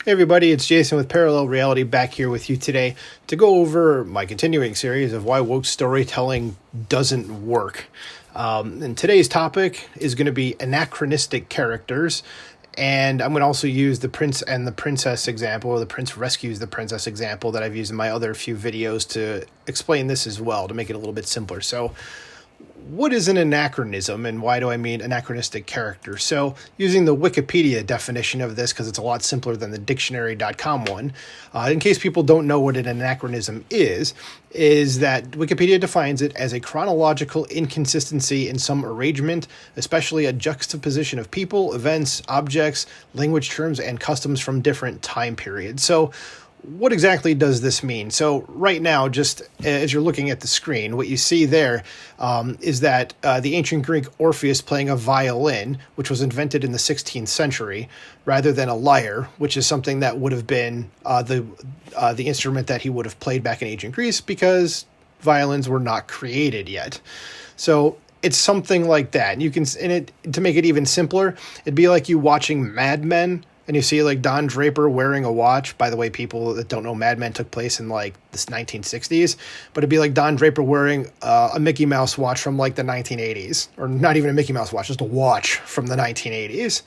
Hey everybody, it's Jason with Parallel Reality back here with you today to go over my continuing series of why woke storytelling doesn't work. And today's topic is going to be anachronistic characters, and I'm going to also use the prince and the princess example, or the prince rescues the princess example that I've used in my other few videos to explain this as well, to make it a little bit simpler. So what is an anachronism, and why do I mean anachronistic character? So using the Wikipedia definition of this, because it's a lot simpler than the dictionary.com one, in case people don't know what an anachronism is that Wikipedia defines it as a chronological inconsistency in some arrangement, especially a juxtaposition of people, events, objects, language terms, and customs from different time periods. So what exactly does this mean? So right now, just as you're looking at the screen, what you see there is that the ancient Greek Orpheus playing a violin, which was invented in the 16th century, rather than a lyre, which is something that would have been the instrument that he would have played back in ancient Greece, because violins were not created yet. So it's something like that. And you can, to make it even simpler, it'd be like you watching Mad Men, and you see like Don Draper wearing a watch. By the way, people that don't know, Mad Men took place in like the 1960s, but it'd be like Don Draper wearing a Mickey Mouse watch from like the 1980s, or not even a Mickey Mouse watch, just a watch from the 1980s.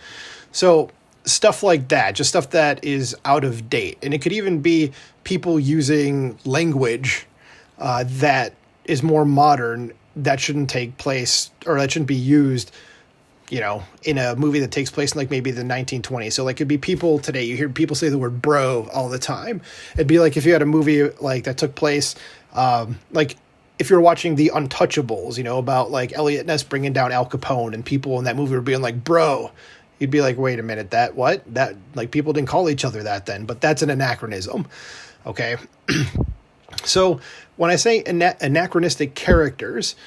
So stuff like that, just stuff that is out of date. And it could even be people using language that is more modern, that shouldn't take place, or that shouldn't be used, in a movie that takes place in like maybe the 1920s. So like it'd be people today, you hear people say the word bro all the time. It'd be like if you had a movie like that took place, like if you're watching The Untouchables, about like Elliot Ness bringing down Al Capone, and people in that movie were being like, bro, you'd be like, wait a minute, that like people didn't call each other that then, but that's an anachronism. Okay. So when I say anachronistic characters,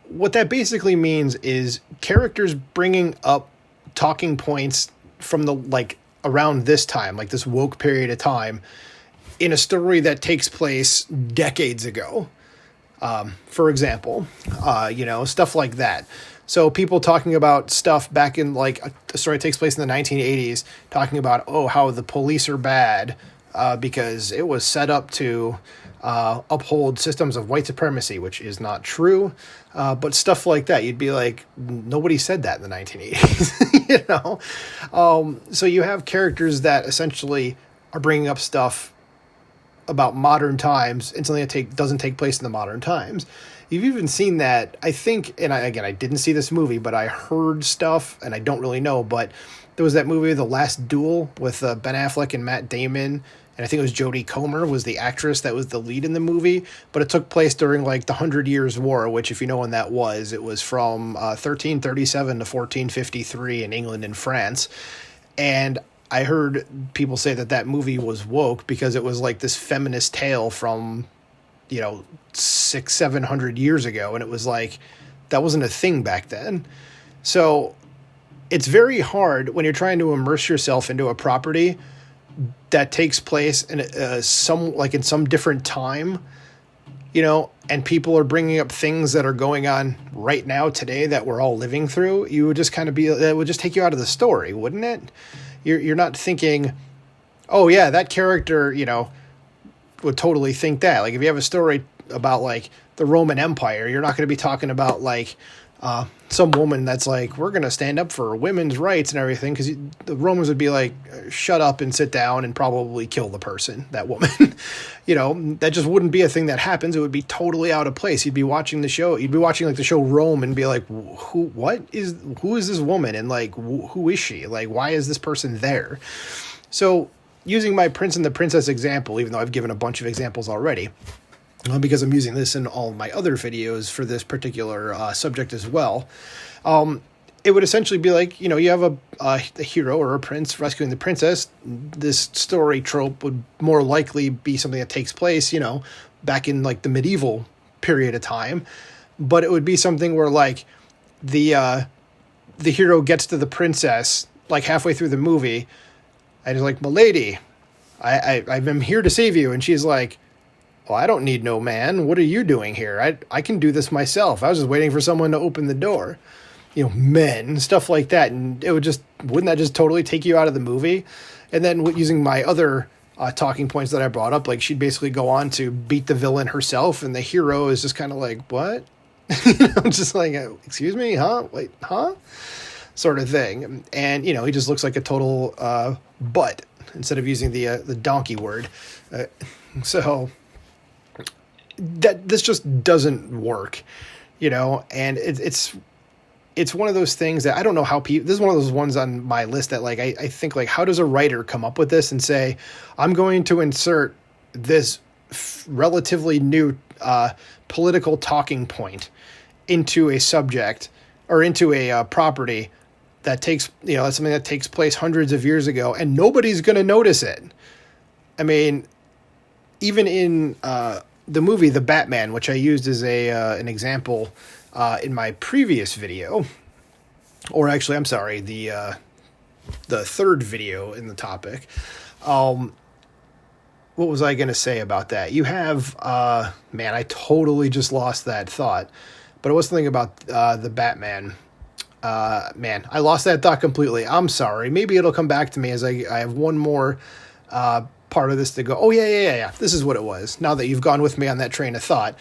what that basically means is characters bringing up talking points from the, like, around this time, like this woke period of time, in a story that takes place decades ago. For example, stuff like that. So people talking about stuff back in, like, a story that takes place in the 1980s, talking about, how the police are bad because it was set up to uphold systems of white supremacy, which is not true. But stuff like that, you'd be like, nobody said that in the 1980s, So you have characters that essentially are bringing up stuff about modern times and something that doesn't take place in the modern times. You've even seen that, I think, and I didn't see this movie, but I heard stuff, and I don't really know, but there was that movie, The Last Duel, with Ben Affleck and Matt Damon, and I think it was Jodie Comer was the actress that was the lead in the movie, but it took place during like the 100 Years' War, which, if you know when that was, it was from 1337 to 1453 in England and France. And I heard people say that movie was woke because it was like this feminist tale from, 600-700 years ago, and it was like, that wasn't a thing back then. So it's very hard when you're trying to immerse yourself into a property that takes place in some different time, and people are bringing up things that are going on right now today that we're all living through. You would just that would just take you out of the story, wouldn't it? You're not thinking, oh yeah, that character, would totally think that. Like if you have a story about like the Roman Empire, you're not going to be talking about like some woman that's like, we're going to stand up for women's rights and everything, because the Romans would be like, shut up and sit down, and probably kill the person, that woman. That just wouldn't be a thing that happens. It would be totally out of place. You'd be watching the show. You'd be watching like the show Rome and be like, who is this woman? And like, who is she? Like, why is this person there? So using my prince and the princess example, even though I've given a bunch of examples already, because I'm using this in all my other videos for this particular subject as well, it would essentially be like, you have a hero or a prince rescuing the princess. This story trope would more likely be something that takes place, back in like the medieval period of time. But it would be something where like the hero gets to the princess like halfway through the movie, and he's like, "Milady, I'm here to save you," and she's like, well, I don't need no man. What are you doing here? I can do this myself. I was just waiting for someone to open the door. Men, stuff like that. And wouldn't that just totally take you out of the movie? And then using my other talking points that I brought up, like she'd basically go on to beat the villain herself, and the hero is just kind of like, what? Just like, excuse me, huh? Wait, huh? Sort of thing. And, he just looks like a total butt instead of using the donkey word. So this just doesn't work, and it's one of those things that I don't know how people, this is one of those ones on my list that like, I think like, how does a writer come up with this and say, I'm going to insert this relatively new political talking point into a subject or into a property that takes, that's something that takes place hundreds of years ago and nobody's going to notice it. I mean, even in the movie The Batman, which I used as an example in my previous video, or actually, I'm sorry, the third video in the topic. What was I going to say about that? You have, man, I totally just lost that thought, but it was something about the Batman. Man, I lost that thought completely. I'm sorry. Maybe it'll come back to me as I have one more part of this to go. Oh, yeah. This is what it was. Now that you've gone with me on that train of thought.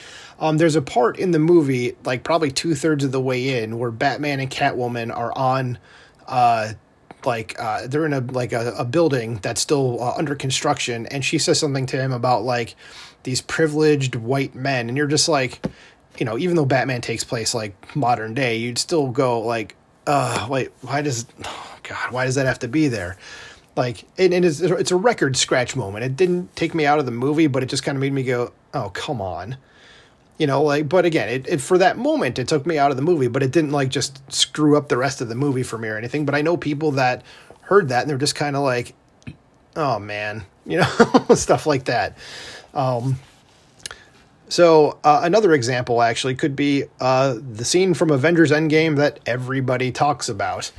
There's a part in the movie, like probably 2/3 of the way in, where Batman and Catwoman are on, they're in a building that's still under construction, and she says something to him about like these privileged white men, and you're just like, even though Batman takes place like modern day, you'd still go like, wait, why does that have to be there? Like, and it's a record scratch moment. It didn't take me out of the movie, but it just kind of made me go, oh, come on. But again, it for that moment, it took me out of the movie, but it didn't like just screw up the rest of the movie for me or anything. But I know people that heard that and they're just kind of like, oh man, stuff like that. So another example actually could be the scene from Avengers Endgame that everybody talks about,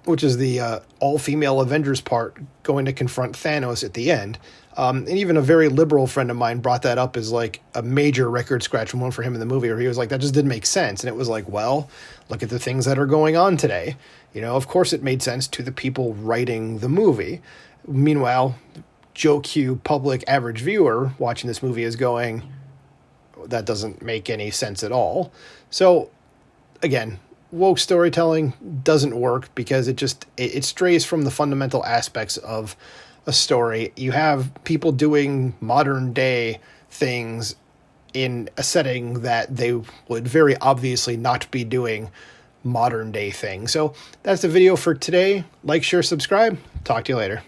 which is the all-female Avengers part going to confront Thanos at the end. And even a very liberal friend of mine brought that up as like a major record scratch moment for him in the movie, where he was like, that just didn't make sense. And it was like, well, look at the things that are going on today. Of course it made sense to the people writing the movie. Meanwhile, Joe Q, public average viewer watching this movie is going, that doesn't make any sense at all. So again, woke storytelling doesn't work because it strays from the fundamental aspects of a story. You have people doing modern day things in a setting that they would very obviously not be doing modern day things. So that's the video for today. Like, share, subscribe. Talk to you later.